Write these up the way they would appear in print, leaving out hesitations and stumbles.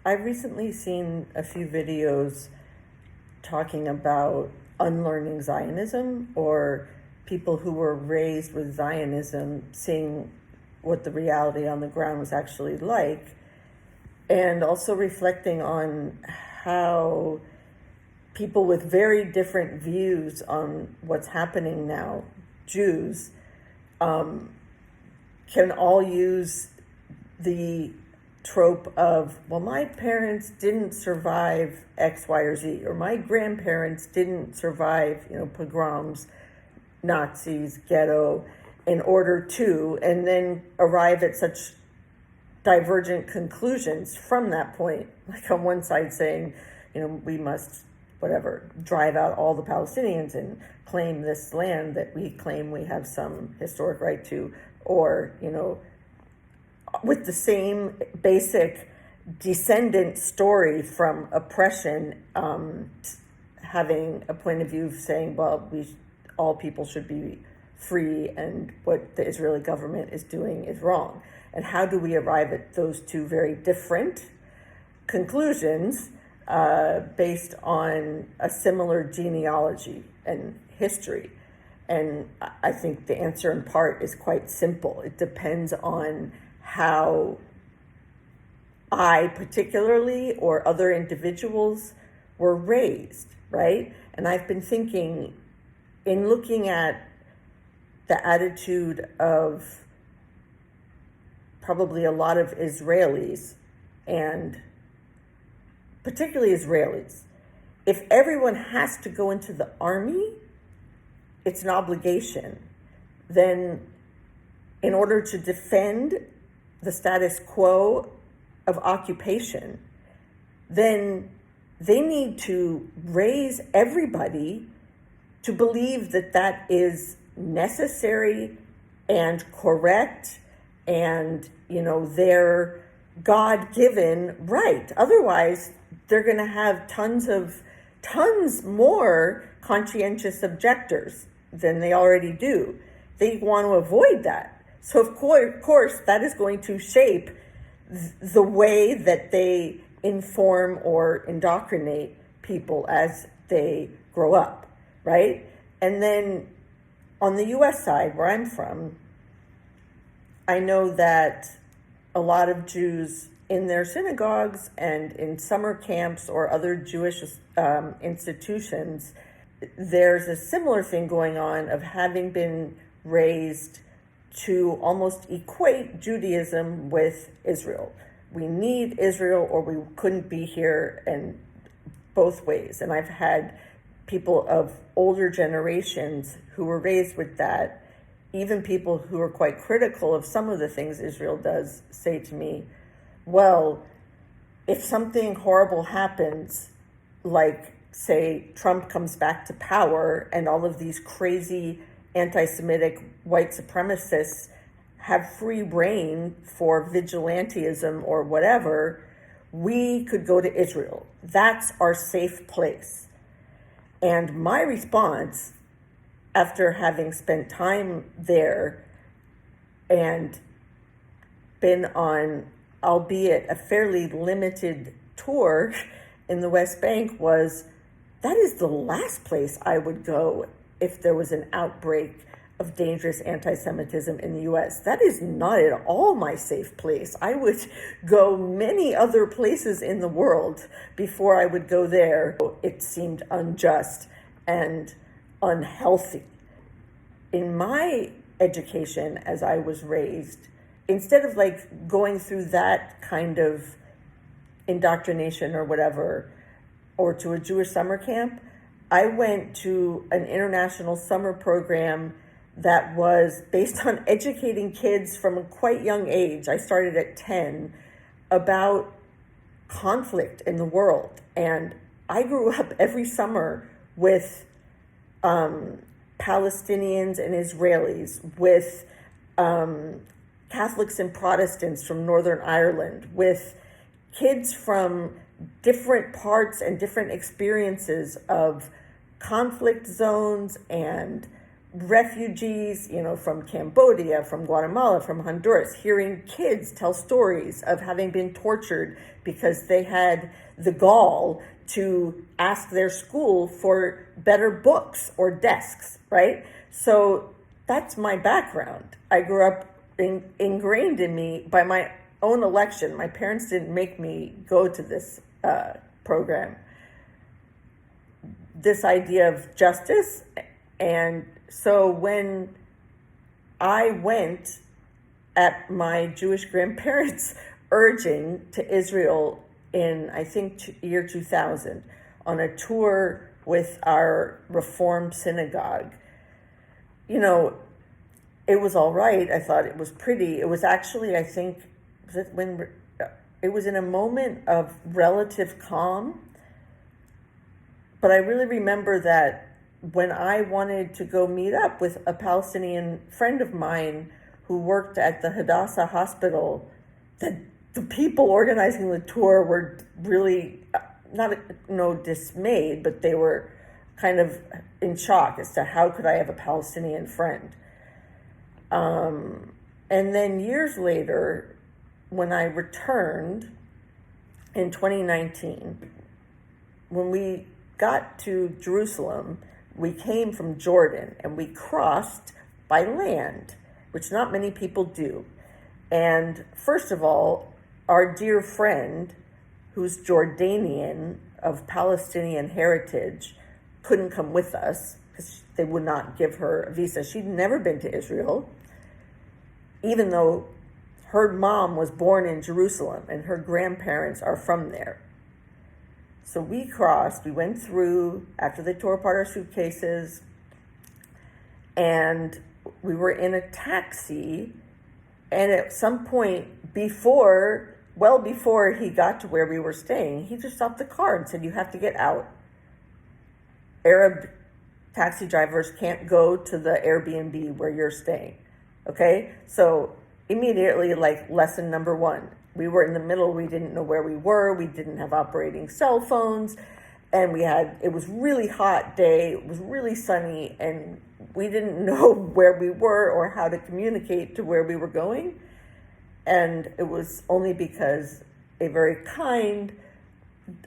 I've recently seen a few videos talking about unlearning Zionism, or people who were raised with Zionism seeing what the reality on the ground was actually like, and also reflecting on how people with very different views on what's happening now, Jews, can all use the trope of, well, my parents didn't survive X, Y, or Z, or my grandparents didn't survive, pogroms, Nazis, ghetto, in order to, and then arrive at such divergent conclusions from that point. Like on one side saying, we must, drive out all the Palestinians and claim this land that we claim we have some historic right to, or, with the same basic descendant story from oppression, having a point of view saying, well, all people should be free, and what the Israeli government is doing is wrong. And how do we arrive at those two very different conclusions based on a similar genealogy and history? And I think the answer in part is quite simple. It depends on how I particularly, or other individuals, were raised, right? And I've been thinking, in looking at the attitude of probably a lot of Israelis, and particularly Israelis, if everyone has to go into the army, it's an obligation. Then in order to defend the status quo of occupation, then they need to raise everybody to believe that that is necessary and correct and, their God-given right. Otherwise, they're going to have tons more conscientious objectors than they already do. They want to avoid that. So of course, that is going to shape the way that they inform or indoctrinate people as they grow up, right? And then on the US side, where I'm from, I know that a lot of Jews in their synagogues and in summer camps or other Jewish institutions, there's a similar thing going on of having been raised to almost equate Judaism with Israel. We need Israel or we couldn't be here, and both ways. And I've had people of older generations who were raised with that, even people who are quite critical of some of the things Israel does, say to me, well, if something horrible happens, like, say, Trump comes back to power and all of these crazy anti-Semitic white supremacists have free reign for vigilantism or whatever, we could go to Israel. That's our safe place. And my response, after having spent time there and been on, albeit a fairly limited tour in the West Bank, was, that is the last place I would go if there was an outbreak of dangerous anti-Semitism in the US. That is not at all my safe place. I would go many other places in the world before I would go there. It seemed unjust and unhealthy. In my education, as I was raised, instead of going through that kind of indoctrination or whatever, or to a Jewish summer camp, I went to an international summer program that was based on educating kids from a quite young age. I started at 10, about conflict in the world. And I grew up every summer with Palestinians and Israelis, with Catholics and Protestants from Northern Ireland, with kids from different parts and different experiences of conflict zones and refugees, from Cambodia, from Guatemala, from Honduras, hearing kids tell stories of having been tortured because they had the gall to ask their school for better books or desks, right? So that's my background. I grew up ingrained in me by my own election. My parents didn't make me go to this program. This idea of justice. And so when I went at my Jewish grandparents' urging to Israel in, I think, year 2000, on a tour with our Reformed synagogue, it was all right. I thought it was pretty. It was actually, I think, it was in a moment of relative calm. But I really remember that when I wanted to go meet up with a Palestinian friend of mine who worked at the Hadassah hospital, the people organizing the tour were really dismayed, but they were kind of in shock as to how could I have a Palestinian friend. And then years later, when I returned in 2019, when we got to Jerusalem, we came from Jordan and we crossed by land, which not many people do. And first of all, our dear friend, who's Jordanian of Palestinian heritage, couldn't come with us because they would not give her a visa. She'd never been to Israel, even though her mom was born in Jerusalem and her grandparents are from there. So we crossed, we went through after they tore apart our suitcases, and we were in a taxi. And at some point well before he got to where we were staying, he just stopped the car and said, "You have to get out. Arab taxi drivers can't go to the Airbnb where you're staying." Okay? So immediately, lesson number one. We were in the middle. We didn't know where we were. We didn't have operating cell phones. And it was really hot day. It was really sunny. And we didn't know where we were or how to communicate to where we were going. And it was only because a very kind,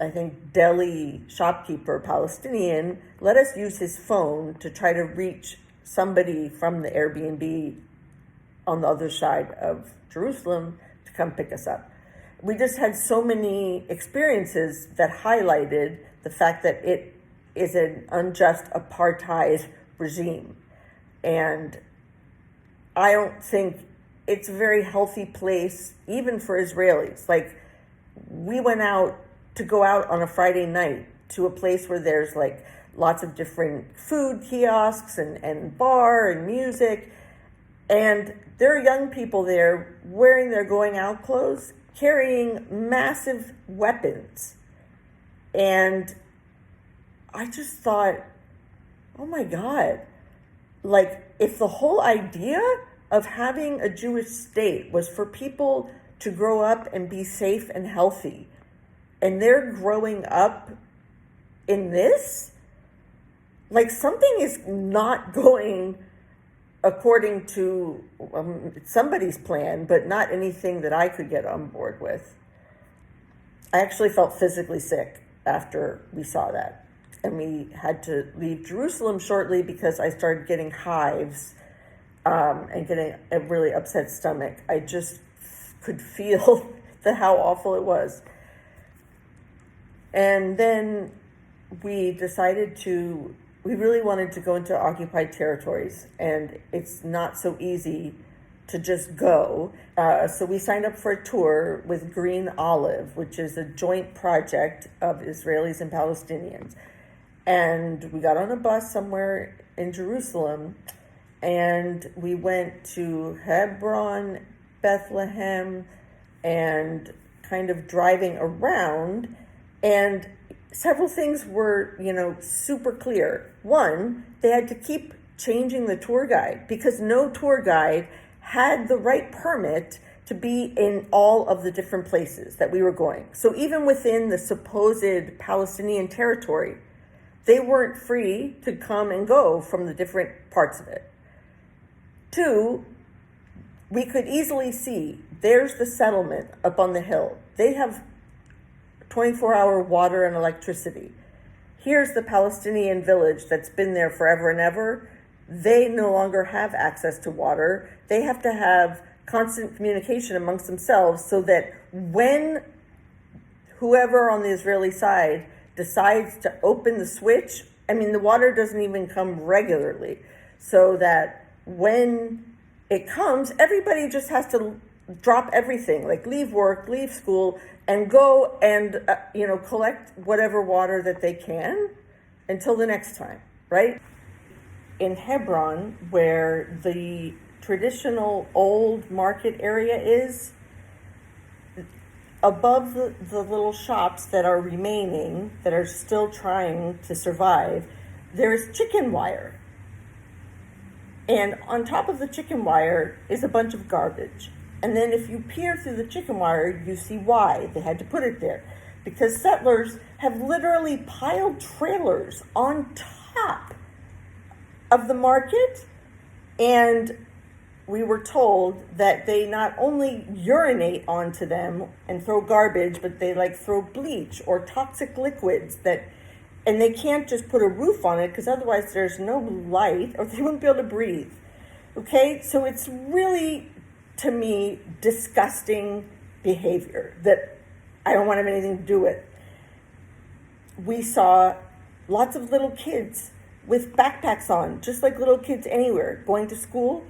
I think, deli shopkeeper, Palestinian, let us use his phone to try to reach somebody from the Airbnb on the other side of Jerusalem to come pick us up. We just had so many experiences that highlighted the fact that it is an unjust apartheid regime. And I don't think it's a very healthy place, even for Israelis. We went out to go out on a Friday night to a place where there's lots of different food kiosks and bar and music. And there are young people there wearing their going out clothes, carrying massive weapons. And I just thought, oh my God, if the whole idea of having a Jewish state was for people to grow up and be safe and healthy, and they're growing up in this, something is not going according to somebody's plan, but not anything that I could get on board with. I actually felt physically sick after we saw that. And we had to leave Jerusalem shortly because I started getting hives and getting a really upset stomach. I just could feel how awful it was. And then we decided we really wanted to go into occupied territories, and it's not so easy to just go. So we signed up for a tour with Green Olive, which is a joint project of Israelis and Palestinians. And we got on a bus somewhere in Jerusalem, and we went to Hebron, Bethlehem, and kind of driving around. And several things were, super clear. One, they had to keep changing the tour guide because no tour guide had the right permit to be in all of the different places that we were going. So even within the supposed Palestinian territory, they weren't free to come and go from the different parts of it. Two, we could easily see there's the settlement up on the hill. They have 24-hour water and electricity. Here's the Palestinian village that's been there forever and ever. They no longer have access to water. They have to have constant communication amongst themselves so that when whoever on the Israeli side decides to open the switch, I mean, the water doesn't even come regularly, so that when it comes, everybody just has to drop everything, like leave work, leave school, and go and, collect whatever water that they can until the next time, right? In Hebron, where the traditional old market area is, above the little shops that are remaining, that are still trying to survive, there's chicken wire. And on top of the chicken wire is a bunch of garbage. And then if you peer through the chicken wire, you see why they had to put it there. Because settlers have literally piled trailers on top of the market, and we were told that they not only urinate onto them and throw garbage, but they throw bleach or toxic liquids and they can't just put a roof on it because otherwise there's no light or they wouldn't be able to breathe. Okay, so it's really, to me, disgusting behavior that I don't want to have anything to do with. We saw lots of little kids with backpacks on, just like little kids anywhere, going to school.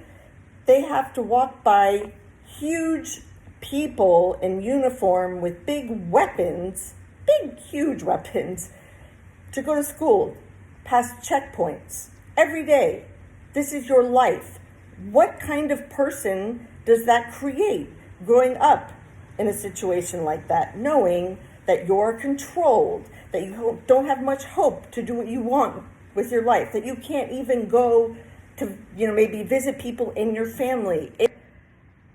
They have to walk by huge people in uniform with big weapons, huge weapons, to go to school, past checkpoints, every day. This is your life. What kind of person does that create growing up in a situation like that, knowing that you're controlled, that you don't have much hope to do what you want with your life, that you can't even go to, maybe visit people in your family.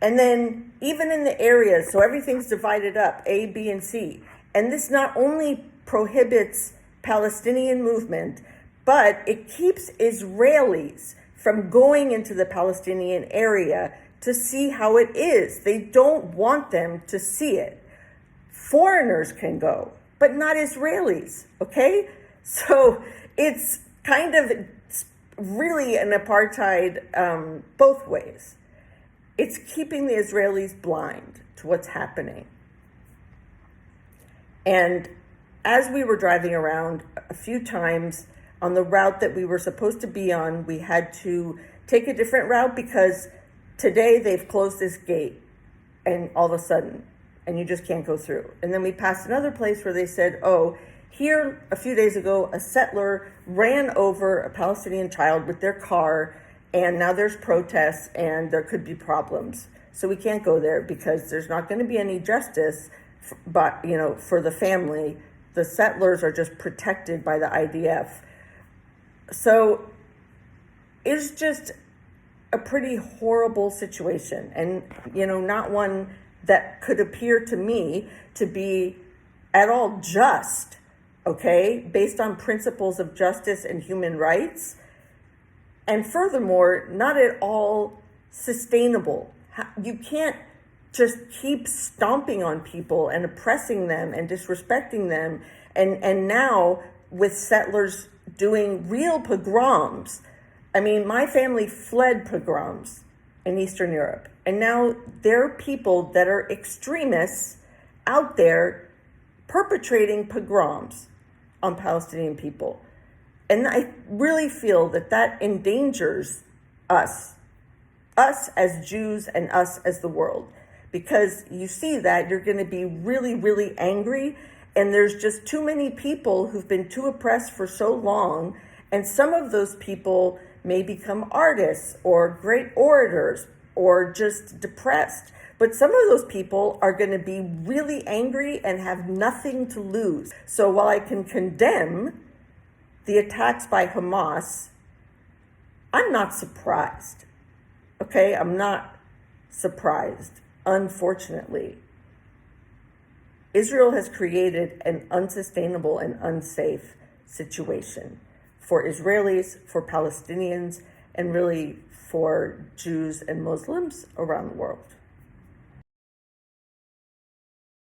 And then even in the areas, so everything's divided up, A, B, and C. And this not only prohibits Palestinian movement, but it keeps Israelis from going into the Palestinian area to see how it is. They don't want them to see it. Foreigners can go, but not Israelis, okay? So it's kind of really an apartheid both ways. It's keeping the Israelis blind to what's happening. And as we were driving around a few times on the route that we were supposed to be on, we had to take a different route because today they've closed this gate and all of a sudden, and you just can't go through. And then we passed another place where they said, here a few days ago, a settler ran over a Palestinian child with their car, and now there's protests and there could be problems. So we can't go there because there's not going to be any justice, for the family. The settlers are just protected by the IDF. So it's just a pretty horrible situation, and not one that could appear to me to be at all just, okay, based on principles of justice and human rights, and furthermore, not at all sustainable. You can't just keep stomping on people and oppressing them and disrespecting them, and now with settlers doing real pogroms. I mean, my family fled pogroms in Eastern Europe, and now there are people that are extremists out there perpetrating pogroms on Palestinian people. And I really feel that endangers us as Jews and us as the world, because you see that you're going to be really, really angry, and there's just too many people who've been too oppressed for so long, and some of those people may become artists or great orators or just depressed. But some of those people are going to be really angry and have nothing to lose. So while I can condemn the attacks by Hamas, I'm not surprised. Okay, I'm not surprised, unfortunately. Israel has created an unsustainable and unsafe situation for Israelis, for Palestinians, and really for Jews and Muslims around the world.